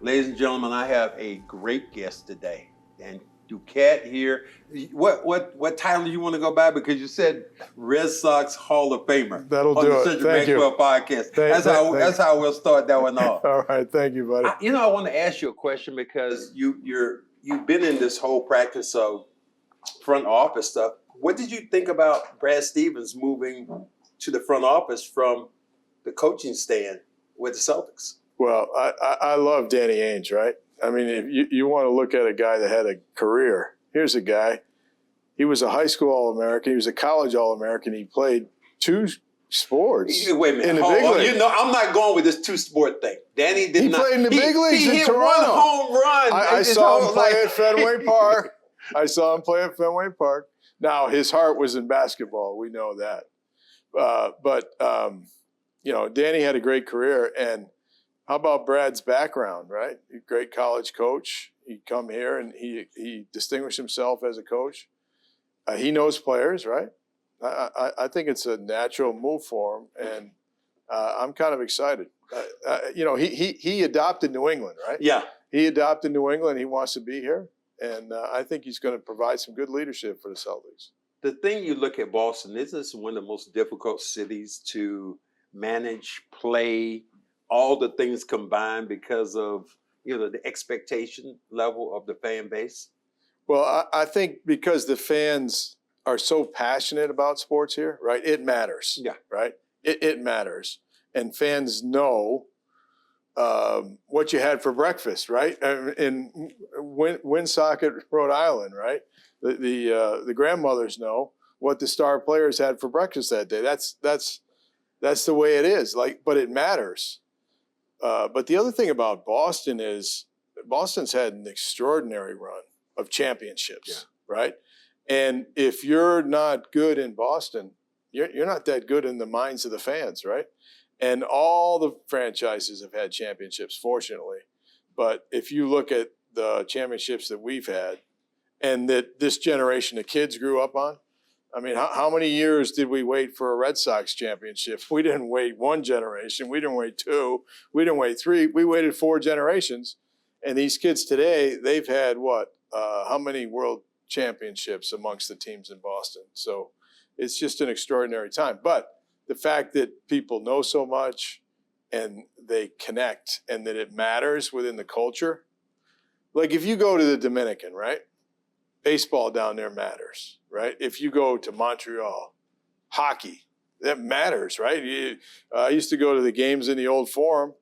Ladies and gentlemen, I have a great guest today, and Duquette here. What title do you want to go by? Because you said Red Sox Hall of Famer. That'll on do the it. Cedric Thank Maxwell you. podcast. That's how we'll start that one off. All right, thank you, buddy. I want to ask you a question because you've been in this whole practice of front office stuff. What did you think about Brad Stevens moving to the front office from the coaching stand with the Celtics? Well, I love Danny Ainge, right? I mean, if you want to look at a guy that had a career, here's a guy. He was a high school All-American. He was a college All-American. He played two sports. Wait a minute. In the big league. I'm not going with this two-sport thing. Danny did not. He played in the big leagues in Toronto. He hit one home run. I saw him play at Fenway Park. I saw him play at Fenway Park. Now, his heart was in basketball. We know that. But Danny had a great career. And how about Brad's background, right? Great college coach. He come here and he distinguished himself as a coach. He knows players, right? I think it's a natural move for him, and I'm kind of excited. He adopted New England, right? Yeah. He adopted New England. He wants to be here, and I think he's going to provide some good leadership for the Celtics. The thing you look at Boston, isn't this one of the most difficult cities to manage, play, all the things combined because of the expectation level of the fan base? Well, I think because the fans are so passionate about sports here, right? It matters. Yeah. Right? It matters. And fans know what you had for breakfast, right? In Woonsocket, Rhode Island, right? The grandmothers know what the star players had for breakfast that day. That's the way it is. But it matters. But the other thing about Boston is Boston's had an extraordinary run of championships, right? And if you're not good in Boston, you're not that good in the minds of the fans, right? And all the franchises have had championships, fortunately. But if you look at the championships that we've had and that this generation of kids grew up on, I mean, how many years did we wait for a Red Sox championship? We didn't wait one generation. We didn't wait two. We didn't wait three. We waited 4 generations. And these kids today, they've had how many world championships amongst the teams in Boston? So it's just an extraordinary time. But the fact that people know so much and they connect and that it matters within the culture. Like if you go to the Dominican, right? Baseball down there matters, right? If you go to Montreal, hockey, that matters, right? I used to go to the games in the old Forum.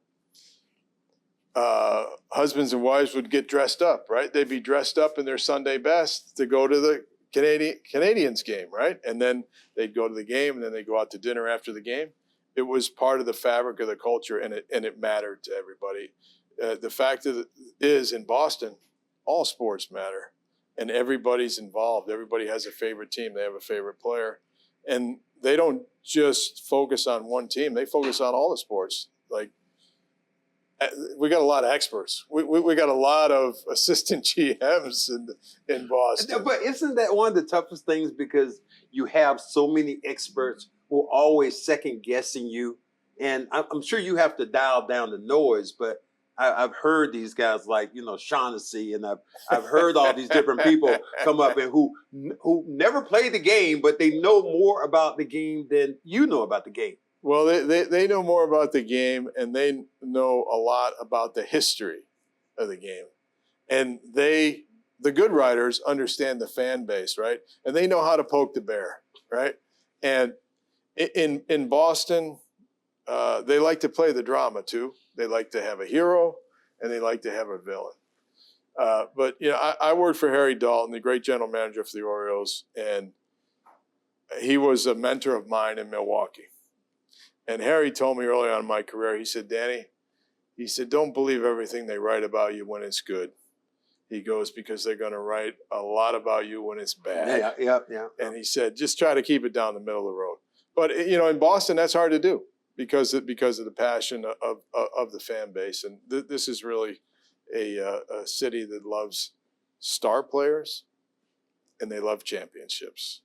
Husbands and wives would get dressed up, right? They'd be dressed up in their Sunday best to go to the Canadians game, right? And then they'd go to the game, and then they'd go out to dinner after the game. It was part of the fabric of the culture, and it mattered to everybody. The fact that it is in Boston, all sports matter, and everybody's involved. Everybody has a favorite team. They have a favorite player, and they don't just focus on one team. They focus on all the sports. Like, we got a lot of experts. We got a lot of assistant GMs in Boston. But isn't that one of the toughest things because you have so many experts who are always second guessing you, and I'm sure you have to dial down the noise. But I've heard these guys like Shaughnessy, and I've heard all these different people come up and who never played the game, but they know more about the game than you know about the game. Well, they know more about the game, and they know a lot about the history of the game. And the good writers understand the fan base, right? And they know how to poke the bear, right? And in Boston, they like to play the drama too. They like to have a hero, and they like to have a villain. But I worked for Harry Dalton, the great general manager for the Orioles, and he was a mentor of mine in Milwaukee. And Harry told me early on in my career, he said, Danny, he said, don't believe everything they write about you when it's good. He goes, because they're going to write a lot about you when it's bad. Yeah. And he said, just try to keep it down the middle of the road. But, in Boston, that's hard to do because of the passion of the fan base. And this is really a city that loves star players, and they love championships.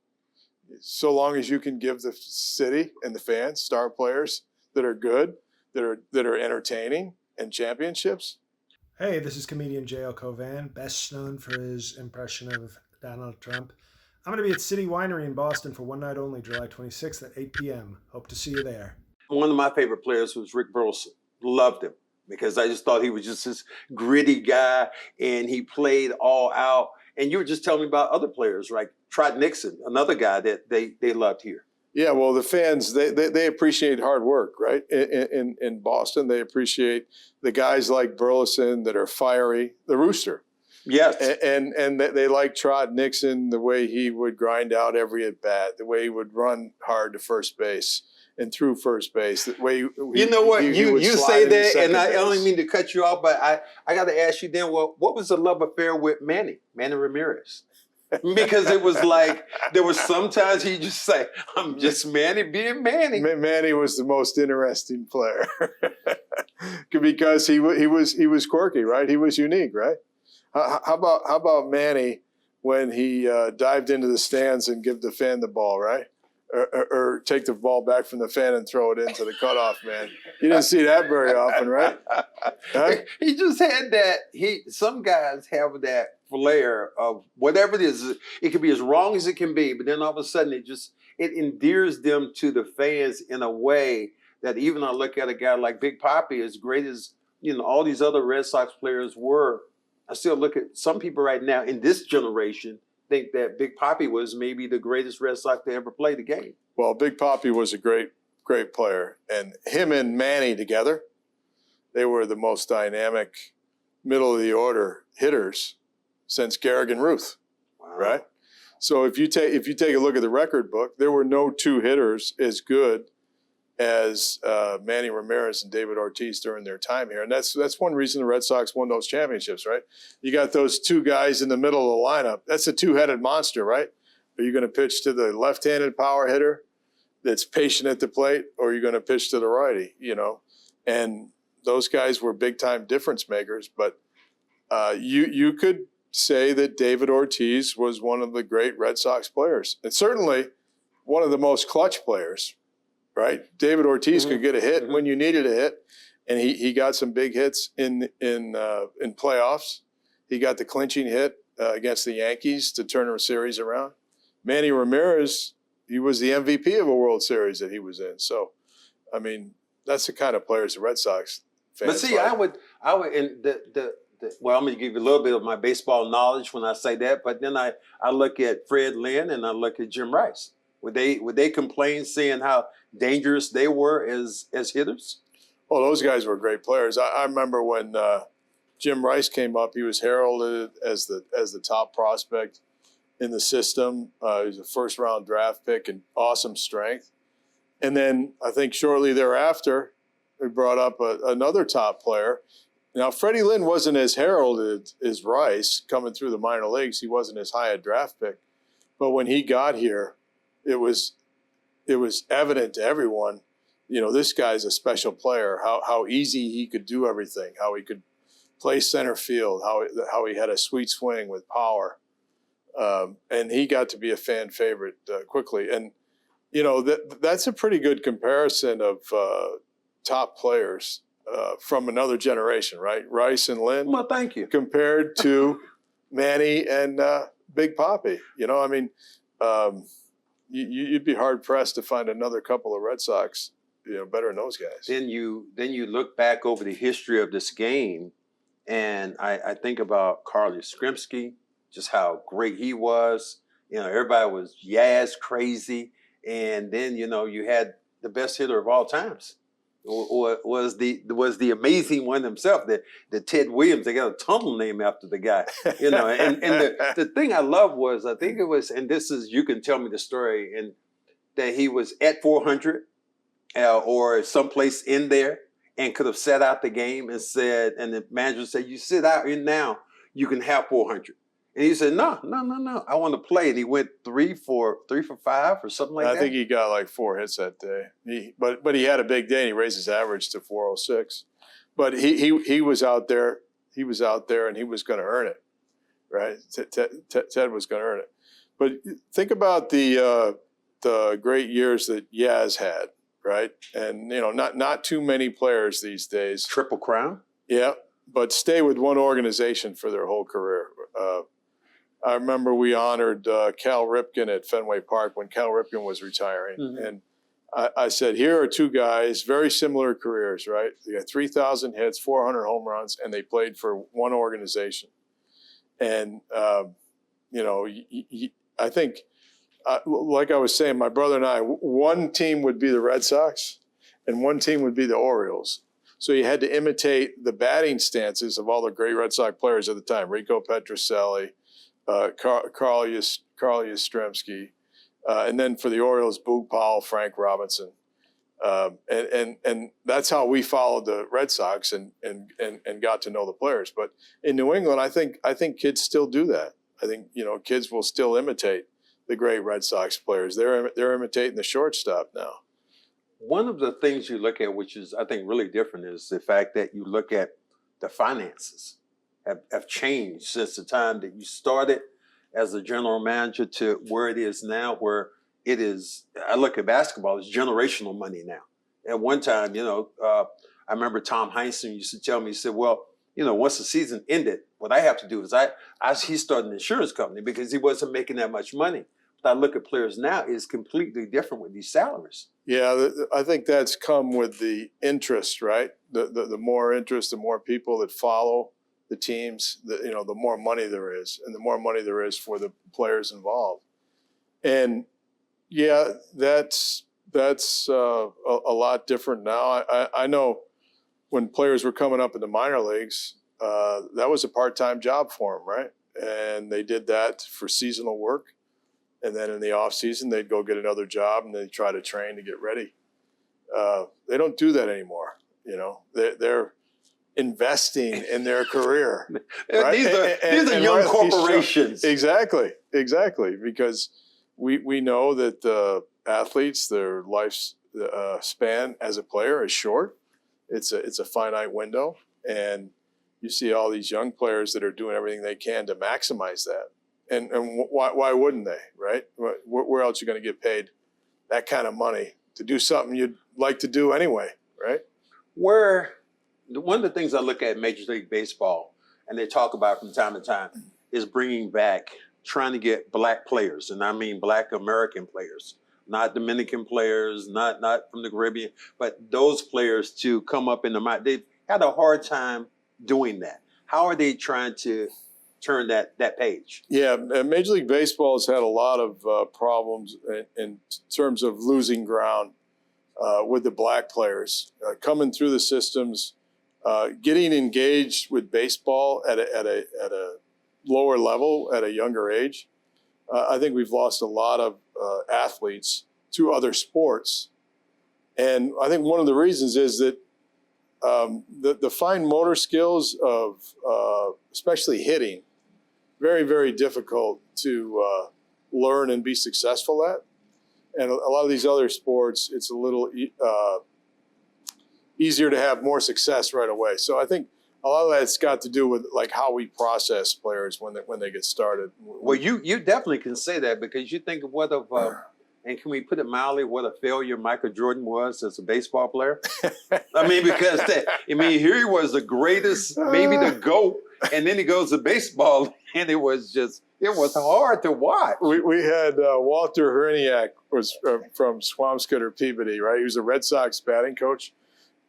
So long as you can give the city and the fans star players that are good, that are entertaining, and championships, Hey, this is comedian J.L. Covan, best known for his impression of Donald Trump. I'm going to be at City Winery in Boston for one night only, July 26th at 8 p.m. Hope to see you there. One of my favorite players was Rick Burleson. Loved him because I just thought he was just this gritty guy and he played all out. And you were just telling me about other players like Trot Nixon, another guy that they loved here. Yeah, well, the fans, they appreciate hard work, right? In Boston, they appreciate the guys like Burleson that are fiery, the Rooster. Yes. And they like Trot Nixon, the way he would grind out every at bat, the way he would run hard to first base and through first base. The way you know what you say that, and I only mean to cut you off, but I got to ask you then. Well, what was the love affair with Manny Ramirez? Because it was like there was sometimes he just say, "I'm just Manny being Manny." Manny was the most interesting player because he was quirky, right? He was unique, right? How about Manny when he dived into the stands and give the fan the ball, right? Or take the ball back from the fan and throw it into the cutoff man. You didn't see that very often, right? Huh? He just had that. Some guys have that flair of whatever it is. It can be as wrong as it can be, but then all of a sudden it endears them to the fans in a way that even I look at a guy like Big Papi, as great as all these other Red Sox players were. I still look at some people right now in this generation think that Big Papi was maybe the greatest Red Sox to ever play the game. Well, Big Papi was a great player. And him and Manny together, they were the most dynamic middle of the order hitters since Gehrig and Ruth, Wow. right? So if you take a look at the record book, there were no two hitters as good as Manny Ramirez and David Ortiz during their time here. And that's one reason the Red Sox won those championships, right? You got those two guys in the middle of the lineup. That's a two-headed monster, right? Are you going to pitch to the left-handed power hitter that's patient at the plate, or are you going to pitch to the righty, And those guys were big-time difference makers. But you could say that David Ortiz was one of the great Red Sox players, and certainly one of the most clutch players. Right, David Ortiz could get a hit when you needed a hit, and he got some big hits in playoffs. He got the clinching hit against the Yankees to turn a series around. Manny Ramirez, he was the MVP of a World Series that he was in. So, I mean, that's the kind of players the Red Sox fans. But see, like. I would, and well, I'm going to give you a little bit of my baseball knowledge when I say that. But then I look at Fred Lynn and I look at Jim Rice. Would they complain seeing how dangerous they were as hitters? Well, those guys were great players. I remember when Jim Rice came up, he was heralded as the top prospect in the system. He was a first-round draft pick and awesome strength. And then I think shortly thereafter, we brought up another top player. Now, Freddie Lynn wasn't as heralded as Rice coming through the minor leagues. He wasn't as high a draft pick. But when he got here, it was evident to everyone, this guy's a special player, how easy he could do everything, how he could play center field, how he had a sweet swing with power. And he got to be a fan favorite quickly. And, that's a pretty good comparison of top players from another generation, right? Rice and Lynn. Well, thank you. Compared to Manny and Big Papi. You'd be hard pressed to find another couple of Red Sox, better than those guys. Then you look back over the history of this game, and I think about Carl Yastrzemski, just how great he was. Everybody was Yaz crazy, and then you had the best hitter of all times, or was the amazing one himself, the Ted Williams. They got a tunnel named after the guy, and the thing I love was, I think it was, and this is, you can tell me the story, and that he was at 400 or someplace in there and could have sat out the game and said, and the manager said, "You sit out in now, you can have 400." And he said, no, I want to play. And he went 3 for 5 or something like that. I think he got like 4 hits that day. But he had a big day, and he raised his average to 406. But he was out there. He was out there, and he was going to earn it, right? Ted was going to earn it. But think about the great years that Yaz had, right? And not too many players these days. Triple Crown. Yeah. but stay with one organization for their whole career. I remember we honored Cal Ripken at Fenway Park when Cal Ripken was retiring. Mm-hmm. And I said, here are two guys, very similar careers, right? They got 3,000 hits, 400 home runs, and they played for one organization. And, I think, like I was saying, my brother and I, one team would be the Red Sox and one team would be the Orioles. So you had to imitate the batting stances of all the great Red Sox players at the time, Rico Petrocelli, Carl Yastrzemski, and then for the Orioles, Boog Powell, Frank Robinson. And that's how we followed the Red Sox and got to know the players. But in New England, I think kids still do that. I think, kids will still imitate the great Red Sox players. They're imitating the shortstop now. One of the things you look at, which is, I think, really different, is the fact that you look at the finances have changed since the time that you started as a general manager to where it is now, where it is, I look at basketball, it's generational money now. At one time, I remember Tom Heinsohn used to tell me, he said, well, once the season ended, what I have to do is he started an insurance company because he wasn't making that much money. But I look at players now, it's completely different with these salaries. Yeah, I think that's come with the interest, right? The more interest, the more people that follow the teams, the more money there is, and the more money there is for the players involved. And yeah, that's a lot different now. I know when players were coming up in the minor leagues, that was a part-time job for them, right? And they did that for seasonal work. And then in the off season, they'd go get another job and they'd try to train to get ready. They don't do that anymore. They're investing in their career. Right? These are young corporations. Exactly. Because we know that the athletes, their life span as a player is short. It's a finite window, and you see all these young players that are doing everything they can to maximize that. And why wouldn't they, right? Where else are you going to get paid that kind of money to do something you'd like to do anyway, right? One of the things I look at in Major League Baseball, and they talk about from time to time, is bringing back, trying to get black players, and I mean black American players, not Dominican players, not from the Caribbean, but those players to come up in the mind. They've had a hard time doing that. How are they trying to turn that page? Yeah, Major League Baseball has had a lot of problems in terms of losing ground with the black players coming through the systems, getting engaged with baseball at a lower level at a younger age. I think we've lost a lot of athletes to other sports, and I think one of the reasons is that the fine motor skills of especially hitting, very, very difficult to learn and be successful at. And a lot of these other sports, it's a little easier to have more success right away. So I think a lot of that's got to do with like how we process players when they get started. Well, you definitely can say that, because you think of and can we put it mildly, what a failure Michael Jordan was as a baseball player? I mean, because here he was the greatest, maybe the GOAT, and then he goes to baseball, and it was hard to watch. We had Walter Hriniak was from Swampscott or Peabody, right? He was a Red Sox batting coach,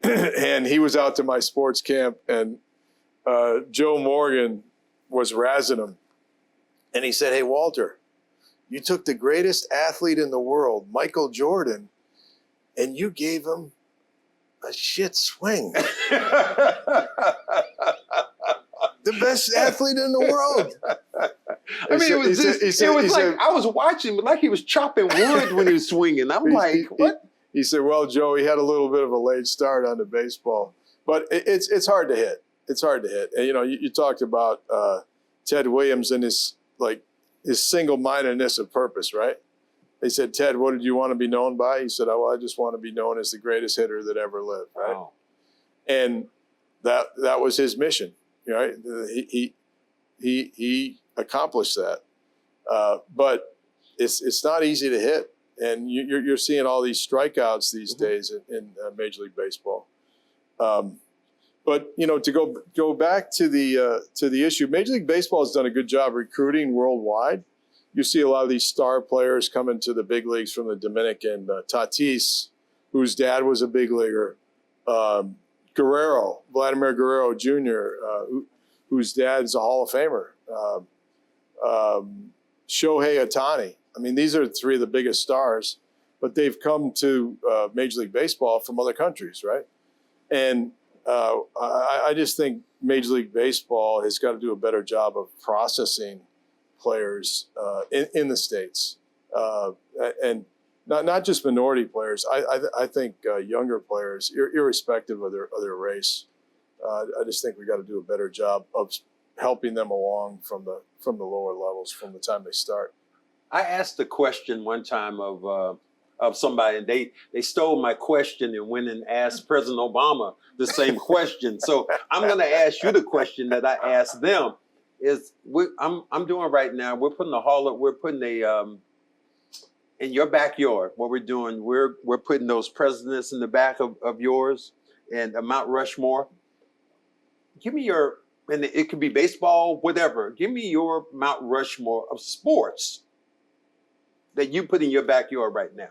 and he was out to my sports camp, and Joe Morgan was razzing him, and he said, "Hey, Walter, you took the greatest athlete in the world, Michael Jordan, and you gave him a shit swing." The best athlete in the world. I mean, I was watching, like he was chopping wood when he was swinging. I'm like, what? He said, well, Joe, he had a little bit of a late start on the baseball, but it's hard to hit. It's hard to hit. And, you talked about Ted Williams and his single-mindedness of purpose, right? They said, Ted, what did you want to be known by? He said, I just want to be known as the greatest hitter that ever lived, right? Wow. And that was his mission, right? He accomplished that. But it's not easy to hit. And you're seeing all these strikeouts these days in Major League Baseball. But to go back to the issue, Major League Baseball has done a good job recruiting worldwide. You see a lot of these star players coming to the big leagues from the Dominican. Tatis, whose dad was a big leaguer. Vladimir Guerrero Jr., whose dad's a Hall of Famer. Shohei Ohtani. I mean, these are three of the biggest stars, but they've come to Major League Baseball from other countries, right? And I just think Major League Baseball has got to do a better job of processing players in the States, and not just minority players. I think younger players, irrespective of their race. I just think we got to do a better job of helping them along from the lower levels from the time they start. I asked a question one time of somebody, and they stole my question and went and asked President Obama the same question. So I'm going to ask you the question that I asked them. I'm doing right now. We're putting in your backyard. What we're doing, we're putting those presidents in the back of yours and Mount Rushmore. Give me and it could be baseball, whatever. Give me your Mount Rushmore of sports that you put in your backyard right now.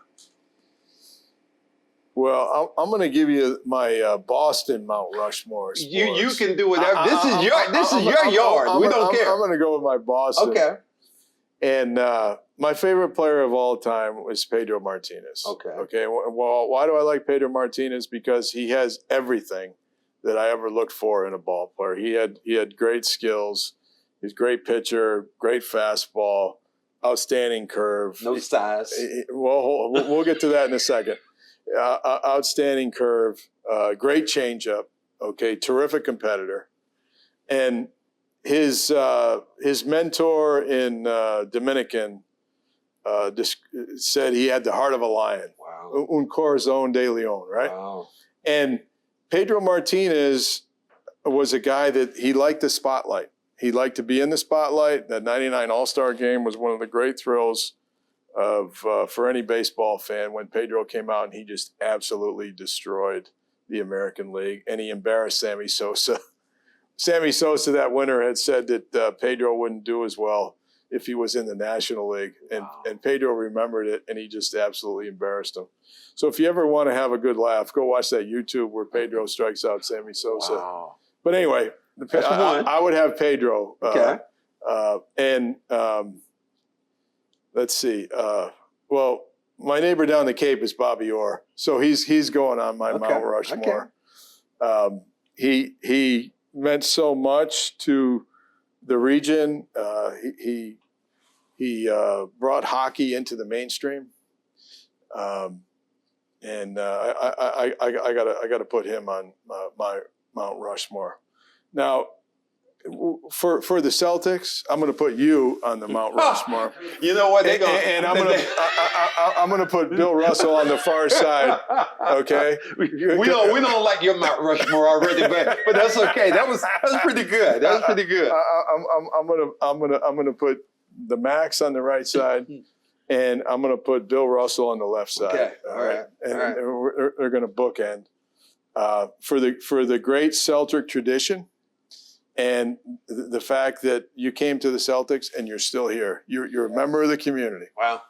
Well, I'm going to give you my Boston Mount Rushmore. Sports. You can do whatever. This is your yard. We don't care. I'm going to go with my Boston. Okay. And my favorite player of all time was Pedro Martinez. Okay. Well, why do I like Pedro Martinez? Because he has everything that I ever looked for in a ball player. He had great skills. He's a great pitcher, great fastball, outstanding curve. No size. Well, we'll get to that in a second. Outstanding curve, great changeup. Okay, terrific competitor, and his mentor in Dominican said he had the heart of a lion. Wow. Un corazón de león, right? Wow. And Pedro Martinez was a guy that he liked the spotlight. He liked to be in the spotlight. That '99 All-Star game was one of the great thrills for any baseball fan when Pedro came out and he just absolutely destroyed the American League and he embarrassed Sammy Sosa. Sammy Sosa that winter had said that Pedro wouldn't do as well if he was in the National League, and Pedro remembered it and he just absolutely embarrassed him. So if you ever want to have a good laugh, go watch that YouTube where Pedro strikes out Sammy Sosa. Wow. But anyway, I would have Pedro. Okay. Let's see. Well, my neighbor down the Cape is Bobby Orr, so he's going on my Mount Rushmore. He meant so much to the region. He brought hockey into the mainstream, and I gotta put him on my Mount Rushmore. Now, for the Celtics, I'm going to put you on the Mount Rushmore. You know what? I'm going to put Bill Russell on the far side. Okay. We don't like your Mount Rushmore already, but that's okay. That was pretty good. That was pretty good. I'm gonna put the Max on the right side, and I'm going to put Bill Russell on the left side. Okay. All right. And they're going to bookend for the great Celtic tradition. And the fact that you came to the Celtics and you're still here, you're a member of the community. Wow.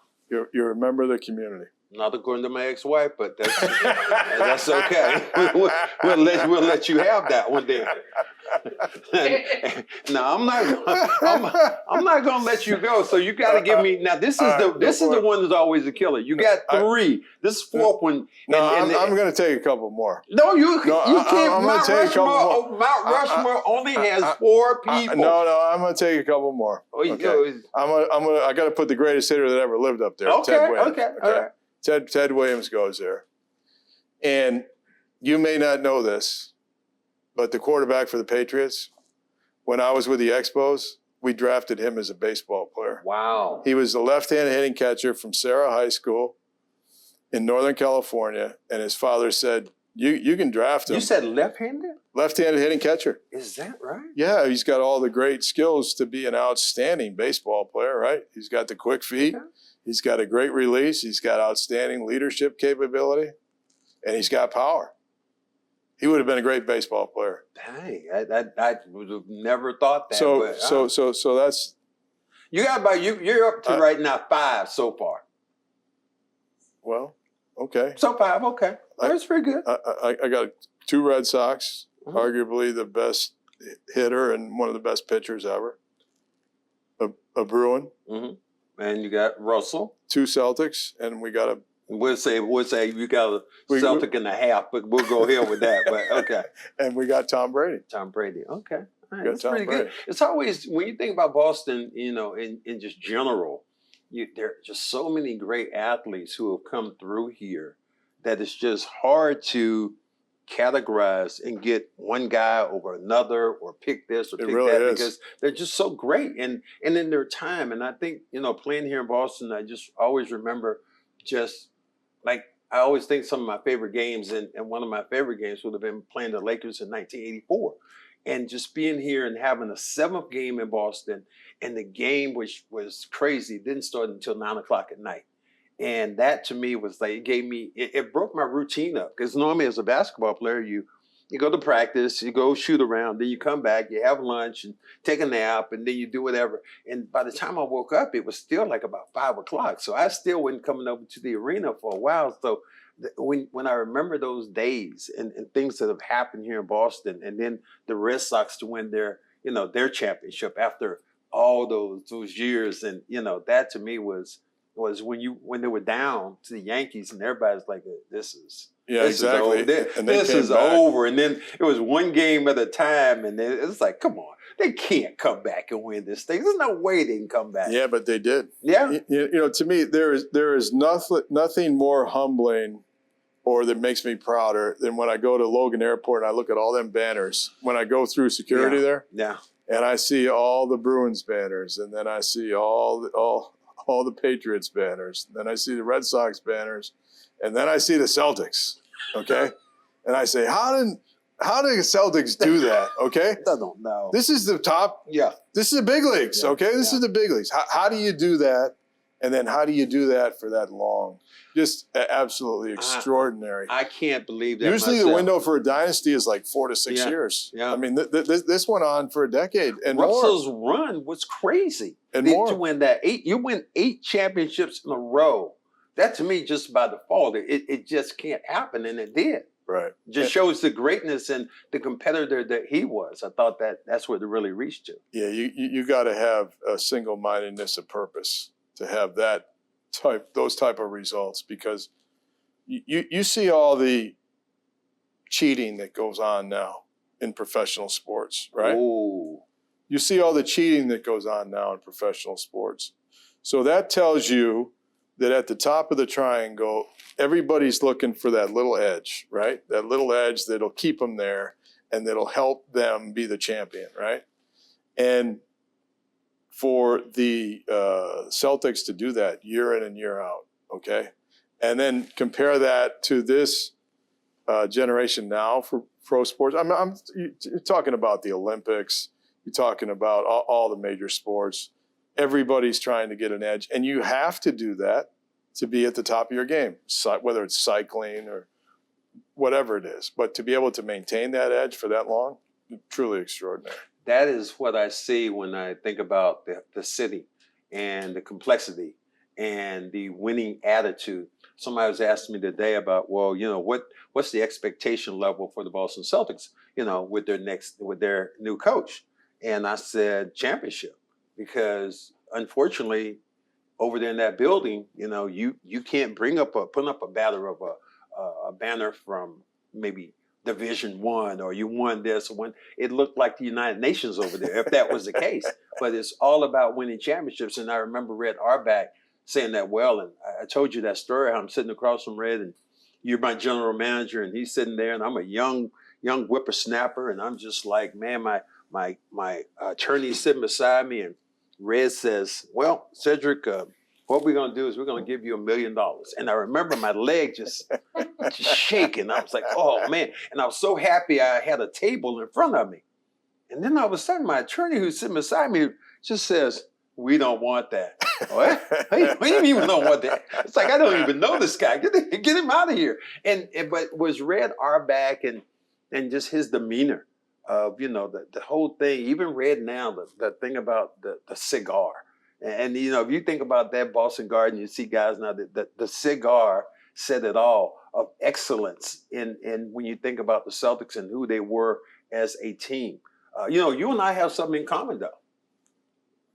You're a member of the community. Not according to my ex-wife, but that's okay. We'll let you have that one day. No, I'm not gonna let you go. So you got to give me now. This is the one that's always a killer. You got three. This fourth one. No, I'm going to take a couple more. No, you can't. Mount Rushmore only has 4 people. No, I'm going to take a couple more. Okay. I got to put the greatest hitter that ever lived up there. Ted Williams. Okay. All right. Ted Williams goes there. And you may not know this, but the quarterback for the Patriots, when I was with the Expos, we drafted him as a baseball player. Wow. He was the left-handed hitting catcher from Sarah High School in Northern California, and his father said, you can draft him. You said left-handed? Left-handed hitting catcher. Is that right? Yeah, he's got all the great skills to be an outstanding baseball player, right? He's got the quick feet. Okay. He's got a great release. He's got outstanding leadership capability, and he's got power. He would have been a great baseball player. Dang, I would have never thought that. So but, so that's you got about you're up to right now 5 so far. well, okay. So 5, okay. That's pretty good. I got 2 Red Sox, Mm-hmm. arguably the best hitter and one of the best pitchers ever. A Bruin, Mm-hmm. And you got Russell. 2 Celtics, and we got a. We'll say you got a Celtic and a half, but we'll go here with that. But okay. And we got Tom Brady. Tom Brady. Okay. All right, Got that's Tom pretty Brady. good. It's always, when you think about Boston, in just general, there are just so many great athletes who have come through here that it's just hard to categorize and get one guy over another or pick this or pick really that is. because they're just so great and in their time. And I think, playing here in Boston, I just always remember just like, I always think some of my favorite games, and one of my favorite games would have been playing the Lakers in 1984. And just being here and having a 7th game in Boston, and the game, which was crazy, didn't start until 9 o'clock at night. And that to me was like, it broke my routine up. Because normally as a basketball player, you go to practice, you go shoot around, then you come back, you have lunch and take a nap, and then you do whatever. And by the time I woke up, it was still like about 5 o'clock. So I still wasn't coming over to the arena for a while. So when I remember those days and things that have happened here in Boston, and then the Red Sox to win their championship after all those years, and that to me was when they were down to the Yankees, and everybody's like, this is Exactly. This is over. And then it was one game at a time, and it's like, come on, they can't come back and win this thing. There's no way they can come back. Yeah, but they did. Yeah. To me, there is nothing more humbling or that makes me prouder than when I go to Logan Airport and I look at all them banners. When I go through security there, and I see all the Bruins banners, and then I see all the Patriots banners, and then I see the Red Sox banners, and then I see the Celtics. Okay, and I say, how did the Celtics do that? Okay, I don't know. This is the top. Yeah. This is the big leagues. Yeah. Okay, this is the big leagues. How do you do that? And then how do you do that for that long? Just absolutely extraordinary. I can't believe that. Usually myself. the window for a dynasty is like 4 to 6 years. Yeah. I mean, this went on for a decade and Russell's more. run was crazy. And more. To win that you win 8 championships in a row. That to me, just by default, it just can't happen, and it did. Right. Just shows the greatness and the competitor that he was. I thought that's what it really reached to. Yeah, you got to have a single-mindedness of purpose to have those type of results, because you see all the cheating that goes on now in professional sports, right? Oh. You see all the cheating that goes on now in professional sports. So that tells you that at the top of the triangle, everybody's looking for that little edge, right? That little edge that'll keep them there and that'll help them be the champion, right? And for the Celtics to do that year in and year out, okay? And then compare that to this generation now for pro sports. You're talking about the Olympics. You're talking about all the major sports. Everybody's trying to get an edge, and you have to do that to be at the top of your game, whether it's cycling or whatever it is. But to be able to maintain that edge for that long, truly extraordinary. That is what I see when I think about the city and the complexity and the winning attitude. Somebody was asking me today about, what's the expectation level for the Boston Celtics, with their new coach? And I said championship, because unfortunately, over there in that building, you can't put up a banner of a banner from maybe Division I, or you won this one. It looked like the United Nations over there, if that was the case. But it's all about winning championships. And I remember Red Auerbach saying that well. And I told you that story, how I'm sitting across from Red, and you're my general manager, and he's sitting there, and I'm a young whippersnapper, and I'm just like, man, my attorney's sitting beside me, and Red says, well, Cedric, what we're going to do is we're going to give you $1 million. And I remember my leg just shaking. I was like, oh, man. And I was so happy I had a table in front of me. And then all of a sudden, my attorney who's sitting beside me just says, we don't want that. What? What do you mean we don't want that? It's like, I don't even know this guy. Get him out of here. But was Red Auerbach, and and just his demeanor of, the whole thing. Even read now the thing about the cigar. And, if you think about that Boston Garden, you see guys now that the cigar said it all of excellence in when you think about the Celtics and who they were as a team. You and I have something in common, though.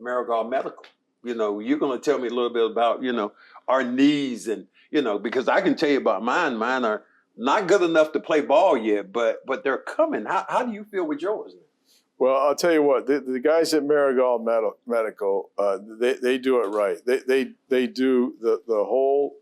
Maragal Medical. You're going to tell me a little bit about, our knees and, because I can tell you about mine. Mine are not good enough to play ball yet, but they're coming. How do you feel with yours? Well, I'll tell you what, the guys at Maragal Medical, they do it right. They do the whole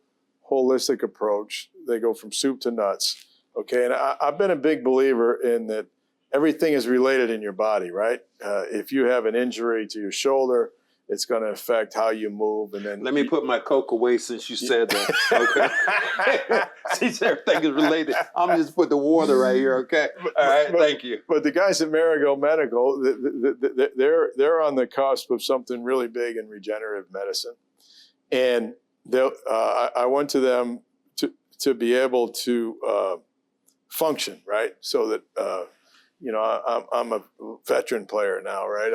holistic approach. They go from soup to nuts. Okay, and I've been a big believer in that everything is related in your body, right? If you have an injury to your shoulder, it's going to affect how you move. And then let me put my Coke away since you said that. Okay. Since everything is related, I'm just put the water right here. Okay. All right. Thank you. But the guys at Maragal Medical, they're on the cusp of something really big in regenerative medicine, and I went to them to be able to function, right, so that. I'm a veteran player now, right?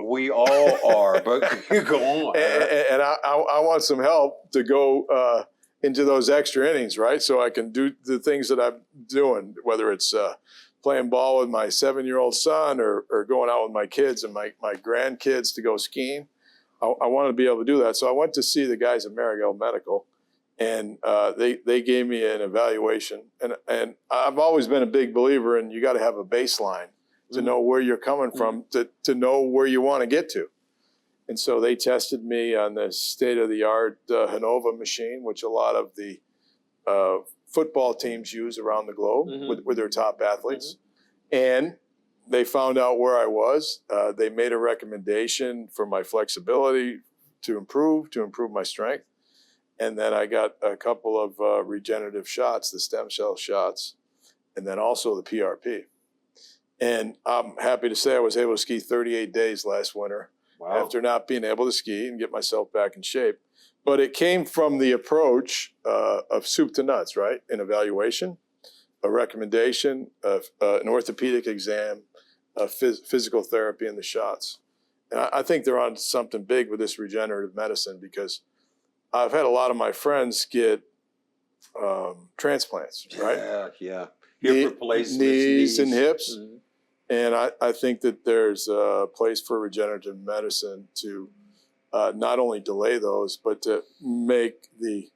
We all are, but you go on. And I want some help to go into those extra innings, right? So I can do the things that I'm doing, whether it's playing ball with my 7-year-old son or going out with my kids and my grandkids to go skiing. I want to be able to do that. So I went to see the guys at Maragal Medical. And they gave me an evaluation, and I've always been a big believer in you got to have a baseline to know where you're coming from to know where you want to get to. And so they tested me on the state-of-the-art Hanova machine, which a lot of the football teams use around the globe with their top athletes. And they found out where I was. They made a recommendation for my flexibility to improve my strength. And then I got a couple of regenerative shots, the stem cell shots, and then also the PRP. And I'm happy to say I was able to ski 38 days last winter after not being able to ski and get myself back in shape. But it came from the approach of soup to nuts, right? An evaluation, a recommendation, an orthopedic exam, physical therapy, and the shots. And I think they're on something big with this regenerative medicine because I've had a lot of my friends get transplants, right? Yeah. Hip replacements, knees and hips. And I think that there's a place for regenerative medicine to not only delay those, but to make the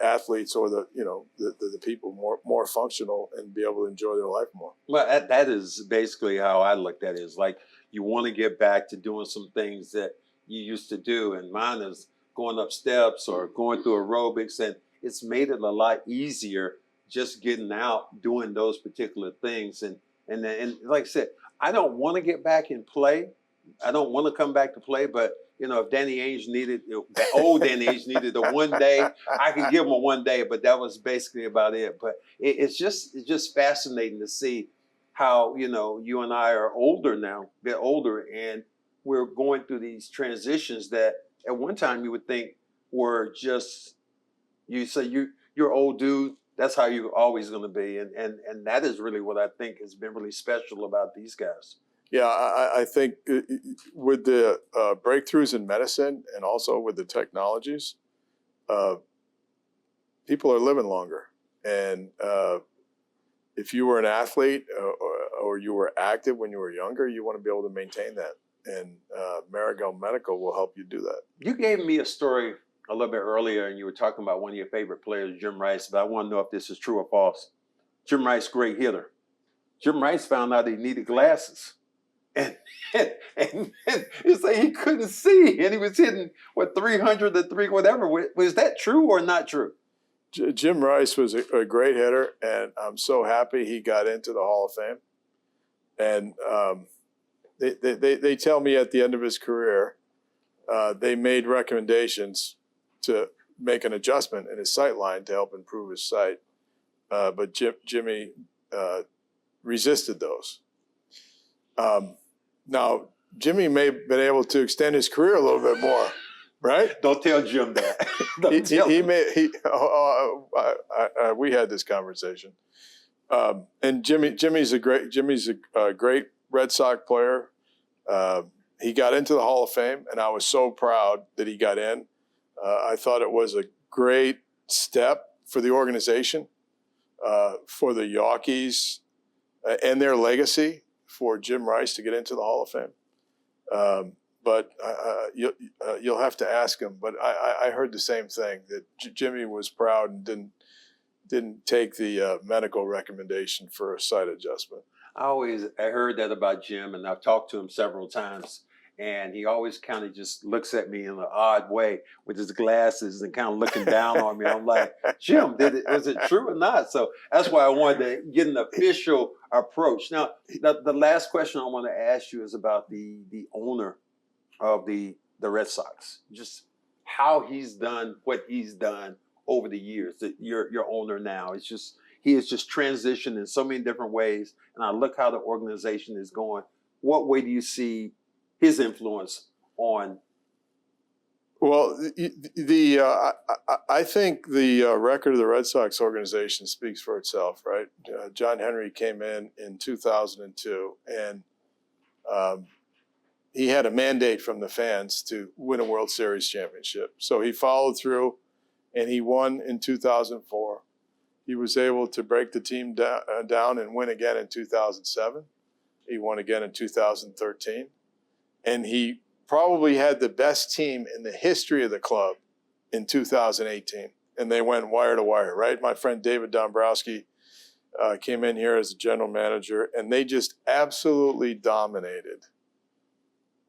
athletes or the people more functional and be able to enjoy their life more. Well, that is basically how I looked at it. Is like you want to get back to doing some things that you used to do, and mine is going up steps or going through aerobics, and it's made it a lot easier just getting out, doing those particular things. And like I said, I don't want to get back and play. I don't want to come back to play, but if Danny Ainge needed, the old Danny Ainge needed a 1 day, I could give him a 1 day, but that was basically about it. But it's just fascinating to see how, you and I are older now, a bit older, and we're going through these transitions that at one time you would think were just, you say you're old dude, that's how you're always going to be. And that is really what I think has been really special about these guys. Yeah, I think with the breakthroughs in medicine and also with the technologies, people are living longer. And if you were an athlete or you were active when you were younger, you want to be able to maintain that. And Maragal Medical will help you do that. You gave me a story a little bit earlier, and you were talking about one of your favorite players, Jim Rice, but I want to know if this is true or false. Jim Rice, great hitter. Jim Rice found out he needed glasses. And you say he couldn't see, and he was hitting, 300 to 3, whatever. Was that true or not true? Jim Rice was a great hitter, and I'm so happy he got into the Hall of Fame. And they tell me at the end of his career, they made recommendations to make an adjustment in his sight line to help improve his sight. But Jimmy resisted those. Now, Jimmy may have been able to extend his career a little bit more, right? Don't tell Jim that. We had this conversation. And Jimmy's a great Red Sox player. He got into the Hall of Fame, and I was so proud that he got in. I thought it was a great step for the organization, for the Yankees, and their legacy, for Jim Rice to get into the Hall of Fame. But you'll have to ask him. But I heard the same thing, that Jimmy was proud and didn't take the medical recommendation for a site adjustment. I heard that about Jim, and I've talked to him several times, and he always kind of just looks at me in an odd way with his glasses and kind of looking down on me. I'm like, Jim, was it true or not? So that's why I wanted to get an official approach. Now, the last question I want to ask you is about the owner of the Red Sox, just how he's done what he's done over the years. That your owner now, he has just transitioned in so many different ways, and I look how the organization is going. What way do you see his influence on? Well, I think the record of the Red Sox organization speaks for itself, right? John Henry came in 2002, and he had a mandate from the fans to win a World Series championship. So he followed through, and he won in 2004. He was able to break the team down and win again in 2007. He won again in 2013. And he probably had the best team in the history of the club in 2018. And they went wire to wire, right? My friend David Dombrowski came in here as a general manager, and they just absolutely dominated.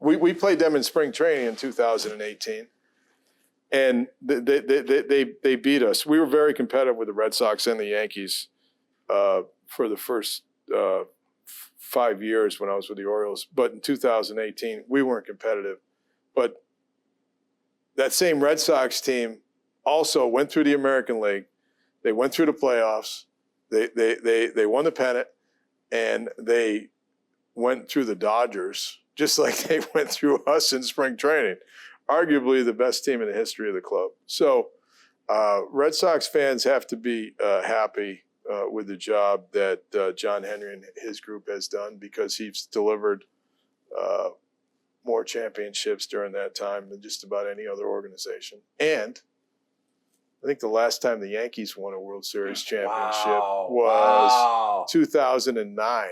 We played them in spring training in 2018. And they beat us. We were very competitive with the Red Sox and the Yankees for the first 5 years when I was with the Orioles. But in 2018, we weren't competitive. But that same Red Sox team also went through the American League. They went through the playoffs. They won the pennant, and they went through the Dodgers just like they went through us in spring training. Arguably the best team in the history of the club. So Red Sox fans have to be happy with the job that John Henry and his group has done, because he's delivered more championships during that time than just about any other organization. And I think the last time the Yankees won a World Series championship was 2009.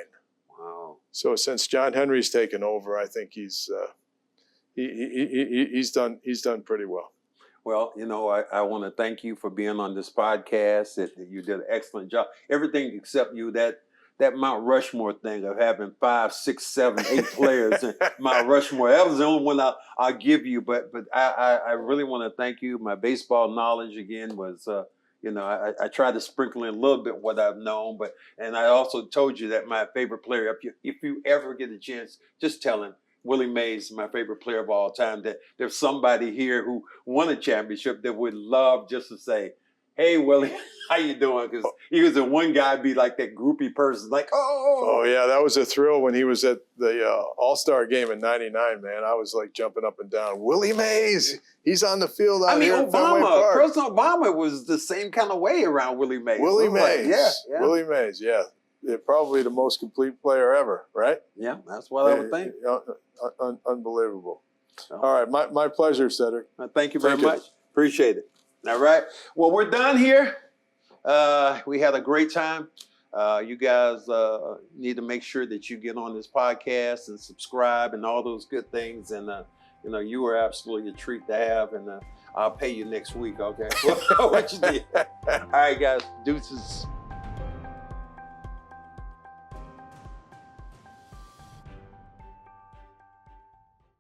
Wow. So since John Henry's taken over, I think he's done pretty well. Well, I want to thank you for being on this podcast. You did an excellent job. Everything except you, that Mount Rushmore thing of having 5, 6, 7, 8 players in Mount Rushmore. That was the only one I'll give you. But I really want to thank you. My baseball knowledge again was, I tried to sprinkle in a little bit what I've known. And I also told you that my favorite player, if you ever get a chance, just tell him. Willie Mays is my favorite player of all time. That there's somebody here who won a championship that would love just to say, "Hey, Willie, how you doing?" Because he was the one guy be like that groupie person, like, "Oh yeah, that was a thrill when he was at the All-Star game in '99. Man, I was like jumping up and down. Willie Mays, he's on the field out here at Fenway Park. President Obama was the same kind of way around Willie Mays. Willie Mays, yeah. Willie Mays, yeah. Probably the most complete player ever, right? Yeah, that's what I would think. Unbelievable. All right, my pleasure, Cedric. Thank you very much. Appreciate it. All right. Well, we're done here. We had a great time. You guys need to make sure that you get on this podcast and subscribe and all those good things. And, you are absolutely a treat to have. And I'll pay you next week, okay? What you did. All right, guys. Deuces.